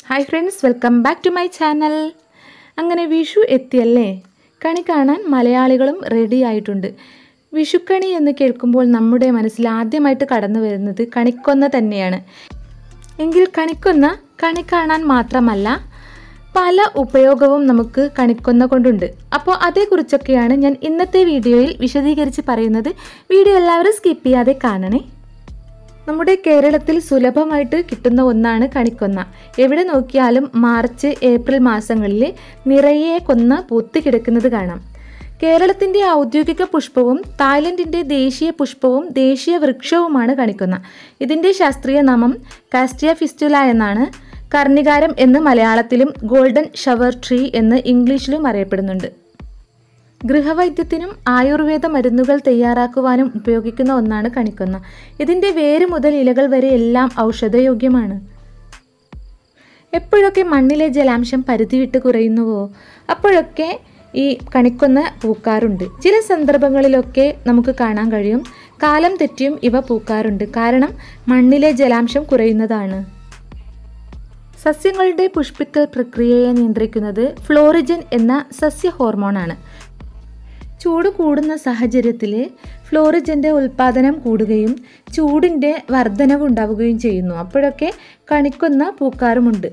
Hi friends, welcome back to my channel. അങ്ങനെ വിഷു എത്തിയല്ലേ? കണി കാണാൻ മലയാളികളും റെഡി ആയിട്ടുണ്ട്. വിഷുക്കണി എന്ന് കേൾക്കുമ്പോൾ നമ്മുടെ മനസ്സിൽ ആദ്യമായിട്ട് കടന്നു വരുന്നത് കണിക്കൊന്ന തന്നെയാണ്. എങ്കിൽ കണിക്കൊന്ന കണി കാണാൻ മാത്രമല്ല, പല ഉപയോഗവും നമുക്ക് കണിക്കൊന്ന കൊണ്ടുണ്ട്. അപ്പോൾ അതേക്കുറിച്ചൊക്കെയാണ് ഞാൻ ഇന്നത്തെ വീഡിയോയിൽ വിശദീകരിച്ച് പറയുന്നത്. വീഡിയോ എല്ലാവരും സ്കിപ്പ് ചെയ്യാതെ കാണണേ. നമ്മുടെ കേരളത്തിൽ സുലഭമായിട്ട് കിട്ടുന്ന ഒന്നാണ് കണിക്കൊന്ന. എവിടെ നോക്കിയാലും മാർച്ച് ഏപ്രിൽ മാസങ്ങളിൽ നിറയെ കൊന്ന പൂത്ത് കിടക്കുന്നത് കാണാം. കേരളത്തിൻ്റെ ഔദ്യോഗിക പുഷ്പവും തായ്ലൻഡിൻ്റെ ദേശീയ പുഷ്പവും ദേശീയ വൃക്ഷവുമാണ് കണിക്കൊന്ന. ഇതിൻ്റെ ശാസ്ത്രീയ നാമം കാസ്റ്റിയ ഫിസ്റ്റുല എന്നാണ്. കർണികാരം എന്ന് മലയാളത്തിലും ഗോൾഡൻ ഷവർ ട്രീ എന്ന് ഇംഗ്ലീഷിലും അറിയപ്പെടുന്നുണ്ട്. ഗൃഹവൈദ്യത്തിനും ആയുർവേദ മരുന്നുകൾ തയ്യാറാക്കുവാനും ഉപയോഗിക്കുന്ന ഒന്നാണ് കണിക്കൊന്ന. ഇതിൻ്റെ വേര് മുതൽ ഇലകൾ വരെ എല്ലാം ഔഷധയോഗ്യമാണ്. എപ്പോഴൊക്കെ മണ്ണിലെ ജലാംശം പരിധി വിട്ട് കുറയുന്നുവോ അപ്പോഴൊക്കെ ഈ കണിക്കൊന്ന പൂക്കാറുണ്ട്. ചില സന്ദർഭങ്ങളിലൊക്കെ നമുക്ക് കാണാൻ കഴിയും കാലം തെറ്റിയും ഇവ പൂക്കാറുണ്ട്. കാരണം മണ്ണിലെ ജലാംശം കുറയുന്നതാണ്. സസ്യങ്ങളുടെ പുഷ്പിക്കൽ പ്രക്രിയയെ നിയന്ത്രിക്കുന്നത് ഫ്ലോറിജൻ എന്ന സസ്യ ഹോർമോണാണ്. ചൂട് കൂടുന്ന സാഹചര്യത്തിൽ ഫ്ലോറിജൻ്റെ ഉൽപ്പാദനം കൂടുകയും ചൂടിൻ്റെ വർധനവ് ഉണ്ടാവുകയും ചെയ്യുന്നു. അപ്പോഴൊക്കെ കണിക്കൊന്ന പൂക്കാറുമുണ്ട്.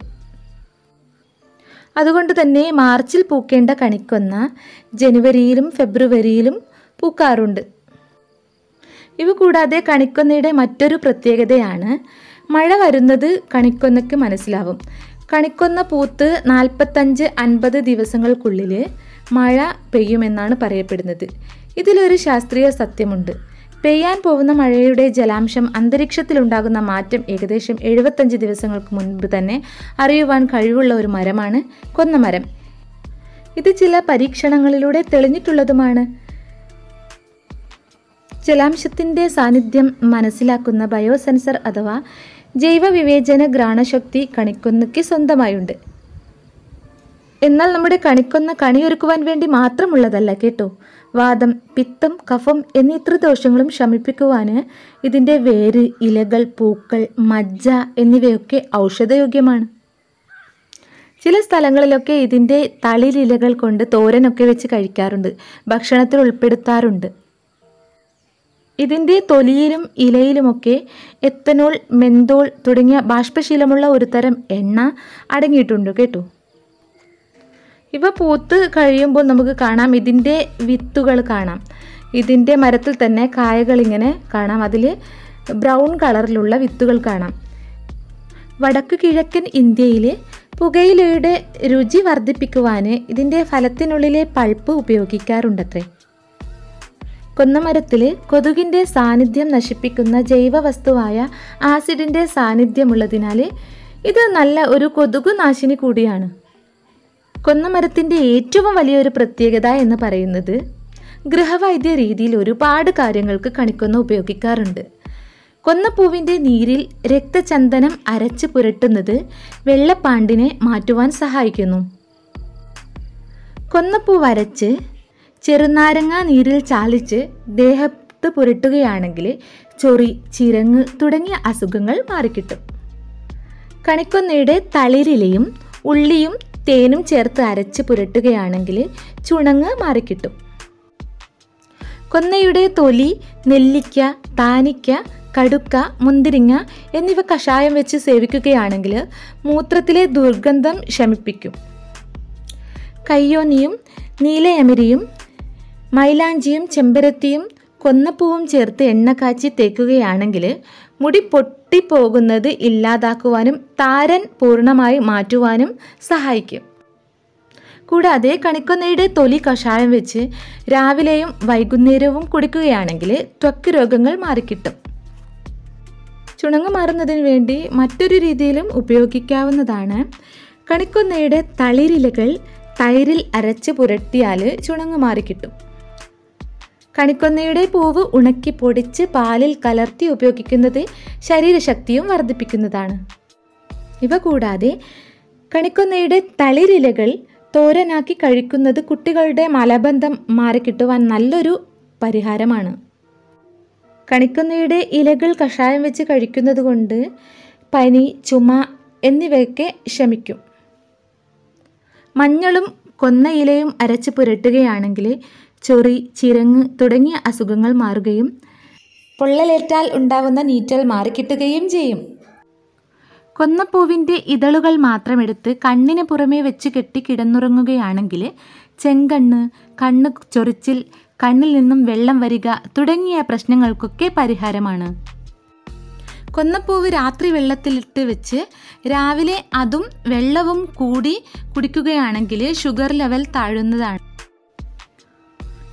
അതുകൊണ്ട് തന്നെ മാർച്ചിൽ പൂക്കേണ്ട കണിക്കൊന്ന ജനുവരിയിലും ഫെബ്രുവരിയിലും പൂക്കാറുണ്ട്. ഇവ കൂടാതെ കണിക്കൊന്നയുടെ മറ്റൊരു പ്രത്യേകതയാണ് മഴ വരുന്നത് കണിക്കൊന്നയ്ക്ക് മനസ്സിലാവും. കണിക്കൊന്ന പൂത്ത് 45-50 ദിവസങ്ങൾക്കുള്ളിൽ മഴ പെയ്യുമെന്നാണ് പറയപ്പെടുന്നത്. ഇതിലൊരു ശാസ്ത്രീയ സത്യമുണ്ട്. പെയ്യാൻ പോകുന്ന മഴയുടെ ജലാംശം അന്തരീക്ഷത്തിലുണ്ടാകുന്ന മാറ്റം ഏകദേശം 75 ദിവസങ്ങൾക്ക് മുൻപ് തന്നെ അറിയുവാൻ കഴിവുള്ള ഒരു മരമാണ് കൊന്നമരം. ഇത് ചില പരീക്ഷണങ്ങളിലൂടെ തെളിഞ്ഞിട്ടുള്ളതുമാണ്. ജലാംശത്തിൻ്റെ സാന്നിധ്യം മനസ്സിലാക്കുന്ന ബയോസെൻസർ അഥവാ ജൈവ വിവേചന ഘ്രാണശക്തി കണിക്കൊന്നയ്ക്ക് സ്വന്തമായുണ്ട്. എന്നാൽ നമ്മുടെ കണിക്കൊന്ന കണിയൊരുക്കുവാൻ വേണ്ടി മാത്രമുള്ളതല്ല കേട്ടോ. വാദം, പിത്തം, കഫം എന്നീ ത്രിദോഷങ്ങളും ശമിപ്പിക്കുവാൻ ഇതിൻ്റെ വേര്, ഇലകൾ, പൂക്കൾ, മജ്ജ എന്നിവയൊക്കെ ഔഷധയോഗ്യമാണ്. ചില സ്ഥലങ്ങളിലൊക്കെ ഇതിൻ്റെ തളിരിലകൾ കൊണ്ട് തോരനൊക്കെ വെച്ച് കഴിക്കാറുണ്ട്, ഭക്ഷണത്തിൽ ഉൾപ്പെടുത്താറുണ്ട്. ഇതിൻ്റെ തൊലിയിലും ഇലയിലുമൊക്കെ എത്തനോൾ, മെന്തോൾ തുടങ്ങിയ ബാഷ്പശീലമുള്ള ഒരു തരം എണ്ണ അടങ്ങിയിട്ടുണ്ട് കേട്ടോ. ഇവ പൂത്ത് കഴിയുമ്പോൾ നമുക്ക് കാണാം ഇതിൻ്റെ വിത്തുകൾ കാണാം. ഇതിൻ്റെ മരത്തിൽ തന്നെ കായകളിങ്ങനെ കാണാം. അതിൽ ബ്രൗൺ കളറിലുള്ള വിത്തുകൾ കാണാം. വടക്കു കിഴക്കൻ ഇന്ത്യയിൽ പുകയിലയുടെ രുചി വർദ്ധിപ്പിക്കുവാൻ ഇതിൻ്റെ ഫലത്തിനുള്ളിലെ പൾപ്പ് ഉപയോഗിക്കാറുണ്ടത്രേ. കൊന്നമരത്തിൽ കൊതുകിൻ്റെ സാന്നിധ്യം നശിപ്പിക്കുന്ന ജൈവ വസ്തുവായ ആസിഡിൻ്റെ സാന്നിധ്യമുള്ളതിനാൽ ഇത് നല്ല ഒരു കൊതുകുനാശിനി കൂടിയാണ്. കൊന്നമരത്തിൻ്റെ ഏറ്റവും വലിയൊരു പ്രത്യേകത എന്ന് പറയുന്നത് ഗൃഹവൈദ്യ രീതിയിൽ ഒരുപാട് കാര്യങ്ങൾക്ക് കണിക്കൊന്ന ഉപയോഗിക്കാറുണ്ട്. കൊന്നപ്പൂവിൻ്റെ നീരിൽ രക്തചന്ദനം അരച്ച് പുരട്ടുന്നത് വെള്ളപ്പാണ്ടിനെ മാറ്റുവാൻ സഹായിക്കുന്നു. കൊന്നപ്പൂവ് അരച്ച് ചെറുനാരങ്ങ നീരിൽ ചാലിച്ച് ദേഹത്ത് പുരട്ടുകയാണെങ്കിൽ ചൊറി, ചിരങ്ങ് തുടങ്ങിയ അസുഖങ്ങൾ മാറിക്കിട്ടും. കണിക്കൊന്നയുടെ തളിരിലയും ഉള്ളിയും തേനും ചേർത്ത് അരച്ച് പുരട്ടുകയാണെങ്കിൽ ചുണങ്ങ് മാറിക്കിട്ടും. കൊന്നയുടെ തൊലി, നെല്ലിക്ക, താനിക്ക, കടുക്ക, മുന്തിരിങ്ങ എന്നിവ കഷായം വെച്ച് സേവിക്കുകയാണെങ്കിൽ മൂത്രത്തിലെ ദുർഗന്ധം ശമിപ്പിക്കും. കയ്യോന്നിയും നീലയമരിയും മൈലാഞ്ചിയും ചെമ്പരത്തിയും കൊന്നപ്പൂവും ചേർത്ത് എണ്ണ കാച്ചി തേക്കുകയാണെങ്കിൽ മുടി പൊട്ടിപ്പോകുന്നത് ഇല്ലാതാക്കുവാനും താരൻ പൂർണ്ണമായി മാറ്റുവാനും സഹായിക്കും. കൂടാതെ കണിക്കൊന്നയുടെ തൊലി കഷായം വെച്ച് രാവിലെയും വൈകുന്നേരവും കുടിക്കുകയാണെങ്കിൽ ത്വക്ക് രോഗങ്ങൾ മാറിക്കിട്ടും. ചുണങ്ങ് മാറുന്നതിന് വേണ്ടി മറ്റൊരു രീതിയിലും ഉപയോഗിക്കാവുന്നതാണ്. കണിക്കൊന്നയുടെ തളിരിലകൾ തൈരിൽ അരച്ച് പുരട്ടിയാൽ ചുണങ്ങ് മാറിക്കിട്ടും. കണിക്കൊന്നയുടെ പൂവ് ഉണക്കി പൊടിച്ച് പാലിൽ കലർത്തി ഉപയോഗിക്കുന്നത് ശരീരശക്തിയും വർദ്ധിപ്പിക്കുന്നതാണ്. ഇവ കൂടാതെ കണിക്കൊന്നയുടെ തളിരിലകൾ തോരനാക്കി കഴിക്കുന്നത് കുട്ടികളുടെ മലബന്ധം മാറിക്കിട്ടുവാൻ നല്ലൊരു പരിഹാരമാണ്. കണിക്കൊന്നയുടെ ഇലകൾ കഷായം വെച്ച് കഴിക്കുന്നത് കൊണ്ട് പനി, ചുമ എന്നിവയൊക്കെ ശമിക്കും. മഞ്ഞളും കൊന്ന ഇലയും അരച്ച് പുരട്ടുകയാണെങ്കിൽ ചൊറി, ചിരങ്ങ് തുടങ്ങിയ അസുഖങ്ങൾ മാറുകയും പൊള്ളലേറ്റാൽ ഉണ്ടാവുന്ന നീറ്റൽ മാറിക്കിട്ടുകയും ചെയ്യും. കൊന്നപ്പൂവിൻ്റെ ഇതളുകൾ മാത്രമെടുത്ത് കണ്ണിന് പുറമേ വെച്ച് കെട്ടി കിടന്നുറങ്ങുകയാണെങ്കിൽ ചെങ്കണ്ണ്, കണ്ണ് ചൊറിച്ചിൽ, കണ്ണിൽ നിന്നും വെള്ളം വരിക തുടങ്ങിയ പ്രശ്നങ്ങൾക്കൊക്കെ പരിഹാരമാണ്. കൊന്നപ്പൂവ് രാത്രി വെള്ളത്തിലിട്ട് വെച്ച് രാവിലെ അതും വെള്ളവും കൂടി കുടിക്കുകയാണെങ്കിൽ ഷുഗർ ലെവൽ താഴുന്നതാണ്.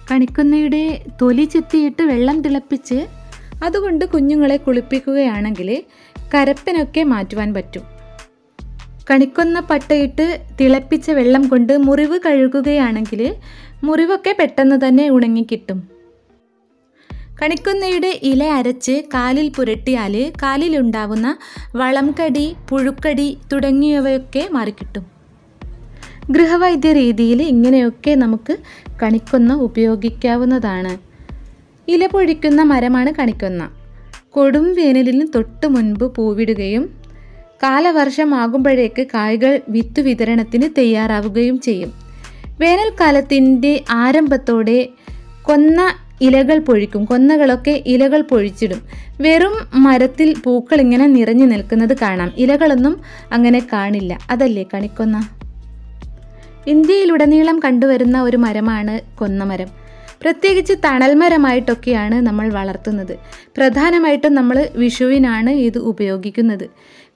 കണിക്കൊന്നയുടെ തൊലി ചെത്തിയിട്ട് വെള്ളം തിളപ്പിച്ച് അതുകൊണ്ട് കുഞ്ഞുങ്ങളെ കുളിപ്പിക്കുകയാണെങ്കിൽ കരപ്പനൊക്കെ മാറ്റുവാൻ പറ്റും. കണിക്കൊന്ന പട്ടയിട്ട് തിളപ്പിച്ച വെള്ളം കൊണ്ട് മുറിവ് കഴുകുകയാണെങ്കിൽ മുറിവൊക്കെ പെട്ടെന്ന് തന്നെ ഉണങ്ങിക്കിട്ടും. കണിക്കൊന്നയുടെ ഇല അരച്ച് കാലിൽ പുരട്ടിയാൽ കാലിലുണ്ടാവുന്ന വളംകടി, പുഴുക്കടി തുടങ്ങിയവയൊക്കെ മാറിക്കിട്ടും. ഗൃഹവൈദ്യ രീതിയിൽ ഇങ്ങനെയൊക്കെ നമുക്ക് കണിക്കൊന്ന ഉപയോഗിക്കാവുന്നതാണ്. ഇല പൊഴിക്കുന്ന മരമാണ് കണിക്കൊന്ന. കൊടും വേനലിന് തൊട്ട് മുൻപ് പൂവിടുകയും കാലവർഷമാകുമ്പോഴേക്ക് കായ്കൾ വിത്ത് വിതരണത്തിന് തയ്യാറാവുകയും ചെയ്യും. വേനൽക്കാലത്തിൻ്റെ ആരംഭത്തോടെ കൊന്ന ഇലകൾ പൊഴിക്കും. കൊന്നകളൊക്കെ ഇലകൾ പൊഴിച്ചിടും. വെറും മരത്തിൽ പൂക്കൾ ഇങ്ങനെ നിറഞ്ഞു നിൽക്കുന്നത് കാണാം. ഇലകളൊന്നും അങ്ങനെ കാണില്ല. അതല്ലേ കണിക്കൊന്ന. ഇന്ത്യയിലുടനീളം കണ്ടുവരുന്ന ഒരു മരമാണ് കൊന്നമരം. പ്രത്യേകിച്ച് തണൽമരമായിട്ടൊക്കെയാണ് നമ്മൾ വളർത്തുന്നത്. പ്രധാനമായിട്ടും നമ്മൾ വിഷുവിനാണ് ഇത് ഉപയോഗിക്കുന്നത്.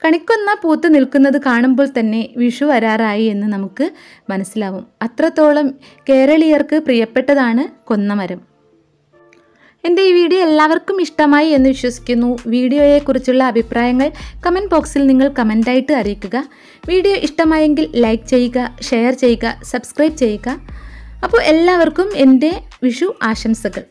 കണിക്കൊന്ന പൂത്ത് നിൽക്കുന്നത് കാണുമ്പോൾ തന്നെ വിഷു വരാറായി എന്ന് നമുക്ക് മനസ്സിലാവും. അത്രത്തോളം കേരളീയർക്ക് പ്രിയപ്പെട്ടതാണ് കൊന്നമരം. എൻ്റെ ഈ വീഡിയോ എല്ലാവർക്കും ഇഷ്ടമായി എന്ന് വിശ്വസിക്കുന്നു. വീഡിയോയെക്കുറിച്ചുള്ള അഭിപ്രായങ്ങൾ കമൻറ്റ് ബോക്സിൽ നിങ്ങൾ കമൻ്റായിട്ട് അറിയിക്കുക. വീഡിയോ ഇഷ്ടമായെങ്കിൽ ലൈക്ക് ചെയ്യുക, ഷെയർ ചെയ്യുക, സബ്സ്ക്രൈബ് ചെയ്യുക. അപ്പോൾ എല്ലാവർക്കും എൻ്റെ വിഷു ആശംസകൾ.